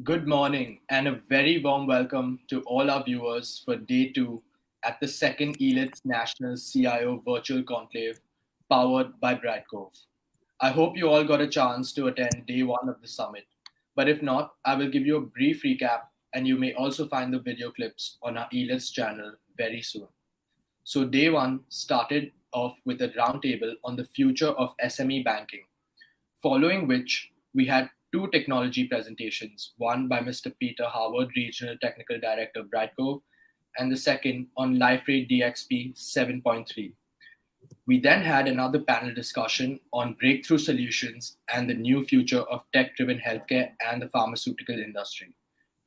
Good morning and a very warm welcome to all our viewers for day two at the second Elets National CIO Virtual Conclave powered by Brightcove. I hope you all got a chance to attend day one of the summit. But if not, I will give you a brief recap and you may also find the video clips on our Elets channel very soon. So, day one started off with a roundtable on the future of SME banking, following which we had two technology presentations, one by Mr. Peter Howard, Regional Technical Director, Brightcove, and the second on LifeRate DXP 7.3. We then had another panel discussion on breakthrough solutions and the new future of tech-driven healthcare and the pharmaceutical industry.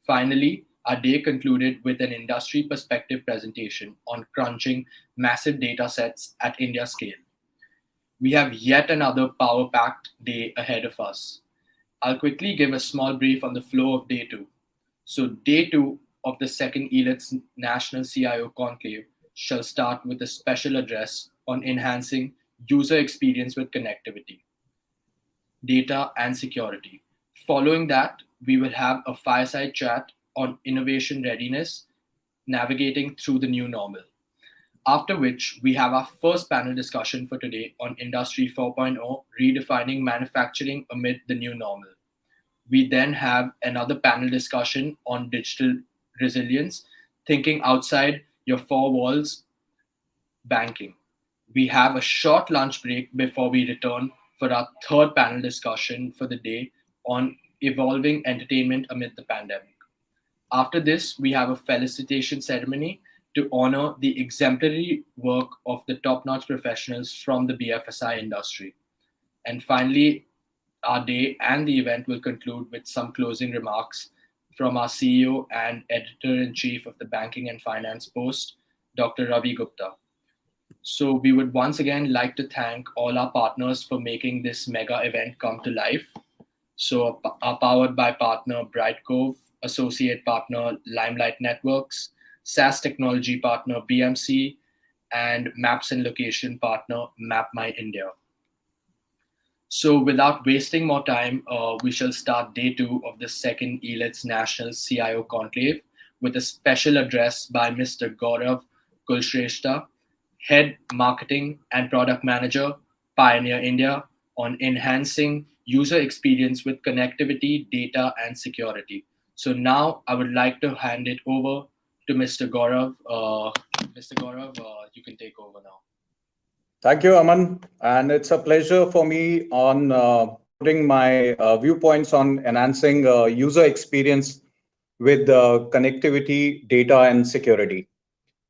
Finally, our day concluded with an industry perspective presentation on crunching massive data sets at India scale. We have yet another power packed day ahead of us. I'll quickly give a small brief on the flow of day two. So, day two of the second Elets National CIO Conclave shall start with a special address on enhancing user experience with connectivity, data, and security. Following that, we will have a fireside chat on innovation readiness, navigating through the new normal. After which, we have our first panel discussion for today on Industry 4.0, redefining manufacturing amid the new normal. We then have another panel discussion on digital resilience, thinking outside your four walls, banking. We have a short lunch break before we return for our third panel discussion for the day on evolving entertainment amid the pandemic. After this, we have a felicitation ceremony to honor the exemplary work of the top notch professionals from the BFSI industry. And finally, our day and the event will conclude with some closing remarks from our CEO and editor in chief of the Banking and Finance Post, Dr. Ravi Gupta. So, we would once again like to thank all our partners for making this mega event come to life. So, our powered by partner Brightcove, associate partner Limelight Networks, SaaS technology partner BMC, and maps and location partner Map My India. So, without wasting more time, we shall start day two of the second Elets National CIO Conclave with a special address by Mr. Gaurav Kulshrestha, Head Marketing and Product Manager, Pioneer India, on enhancing user experience with connectivity, data, and security. So now I would like to hand it over to Mr. Gaurav. Mr. Gaurav, you can take over now. Thank you, Aman. And it's a pleasure for me on putting my viewpoints on enhancing user experience with connectivity, data, and security.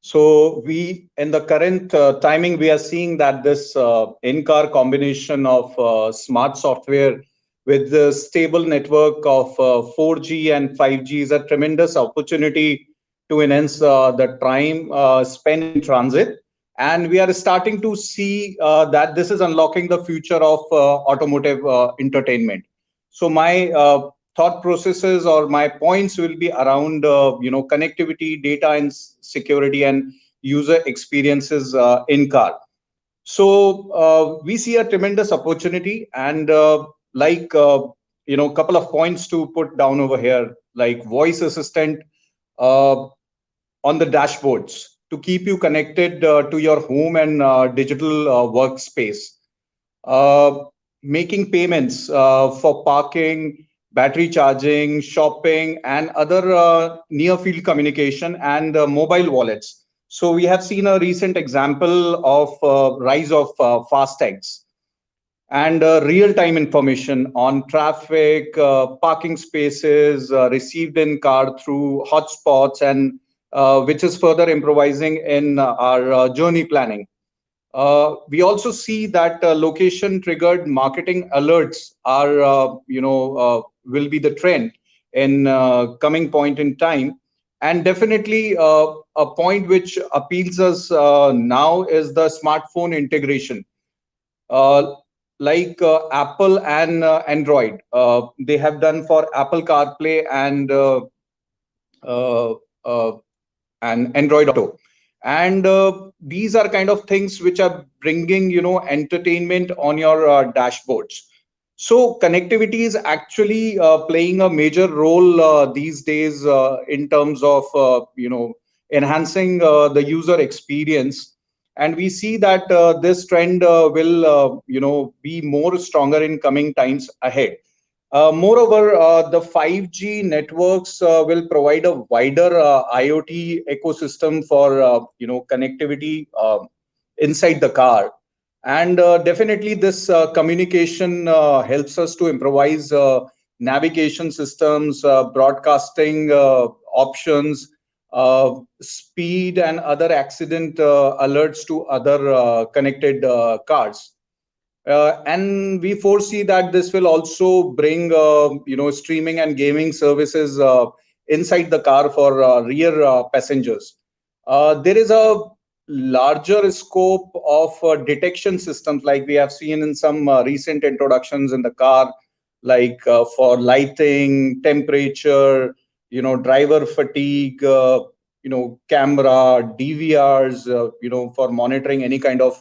So we, in the current timing, we are seeing that this in-car combination of smart software with the stable network of 4G and 5G is a tremendous opportunity to enhance the time spent in transit. And we are starting to see that this is unlocking the future of automotive entertainment. So my thought processes or my points will be around connectivity, data, and security, and user experiences in car. So we see a tremendous opportunity, and couple of points to put down over here, like voice assistant on the dashboards to keep you connected to your home and digital workspace. Making payments for parking, battery charging, shopping, and other near field communication and mobile wallets. So we have seen a recent example of rise of FASTags and real-time information on traffic, parking spaces received in car through hotspots, and which is further improvising in our journey planning. We also see that location-triggered marketing alerts are, will be the trend in coming point in time. And definitely a point which appeals us now is the smartphone integration. Apple and Android, they have done for Apple CarPlay uh, uh, and Android Auto. And these are kind of things which are bringing, entertainment on your dashboards. So connectivity is actually playing a major role these days in terms of enhancing the user experience, and we see that this trend will be more stronger in coming times ahead. Moreover, the 5G networks will provide a wider IoT ecosystem for connectivity inside the car, and definitely this communication helps us to improvise navigation systems, broadcasting options, speed, and other accident alerts to other connected cars. And we foresee that this will also bring streaming and gaming services inside the car for rear passengers. There is a larger scope of detection systems, like we have seen in some recent introductions in the car, like for lighting, temperature, driver fatigue, camera, DVRs, for monitoring any kind of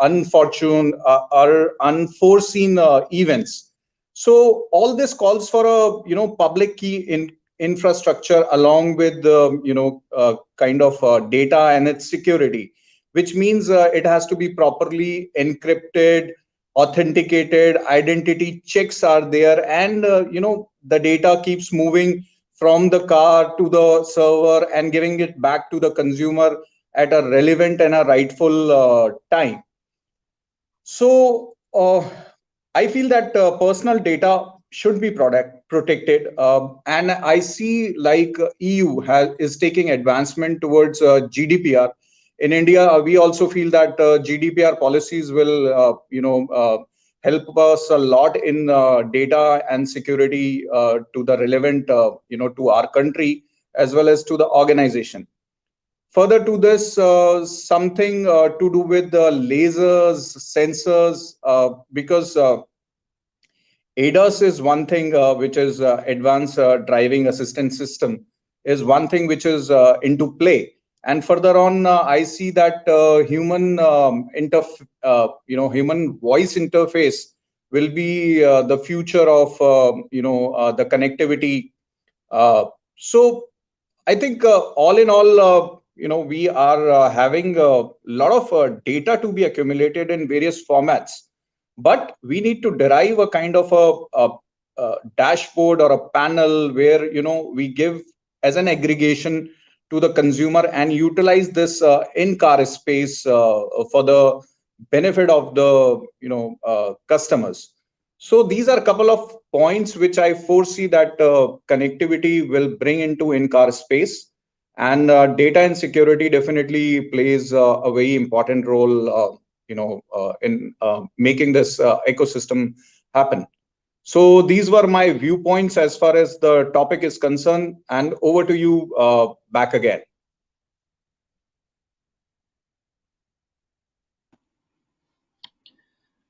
unfortunate or unforeseen events. So all this calls for a public key in infrastructure, along with the kind of data and its security, which means it has to be properly encrypted, authenticated, identity checks are there, and the data keeps moving from the car to the server and giving it back to the consumer at a relevant and a rightful time. So I feel that personal data should be protected, and I see like EU is taking advancement towards GDPR. In India, we also feel that GDPR policies will, help us a lot in data and security to the relevant, to our country as well as to the organization. Further to this, something to do with the lasers, sensors, because ADAS is one thing which is advanced driving assistance system, is one thing which is into play. And further on, I see that human voice interface will be the future of the connectivity. So I think all in all, we are having a lot of data to be accumulated in various formats, but we need to derive a kind of a dashboard or a panel where we give as an aggregation to the consumer and utilize this in-car space for the benefit of the customers. So these are a couple of points which I foresee that connectivity will bring into in-car space, and data and security definitely plays a very important role, in making this ecosystem happen. So these were my viewpoints as far as the topic is concerned, and over to you back again.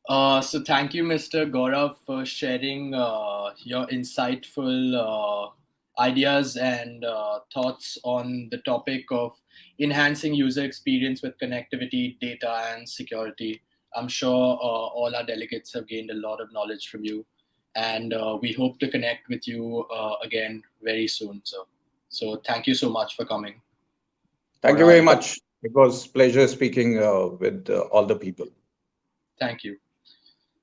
So thank you, Mr. Gaurav, for sharing your insightful ideas and thoughts on the topic of enhancing user experience with connectivity, data, and security. I'm sure all our delegates have gained a lot of knowledge from you, and we hope to connect with you again very soon. So thank you so much for coming. Thank you very much. It was pleasure speaking with all the people. Thank you.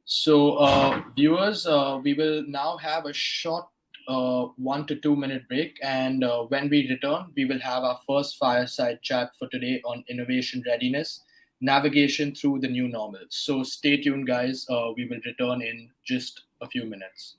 So, viewers, we will now have a short 1 to 2 minute break, and when we return, we will have our first fireside chat for today on innovation readiness, navigation through the new normal. So, stay tuned, guys. We will return in just a few minutes.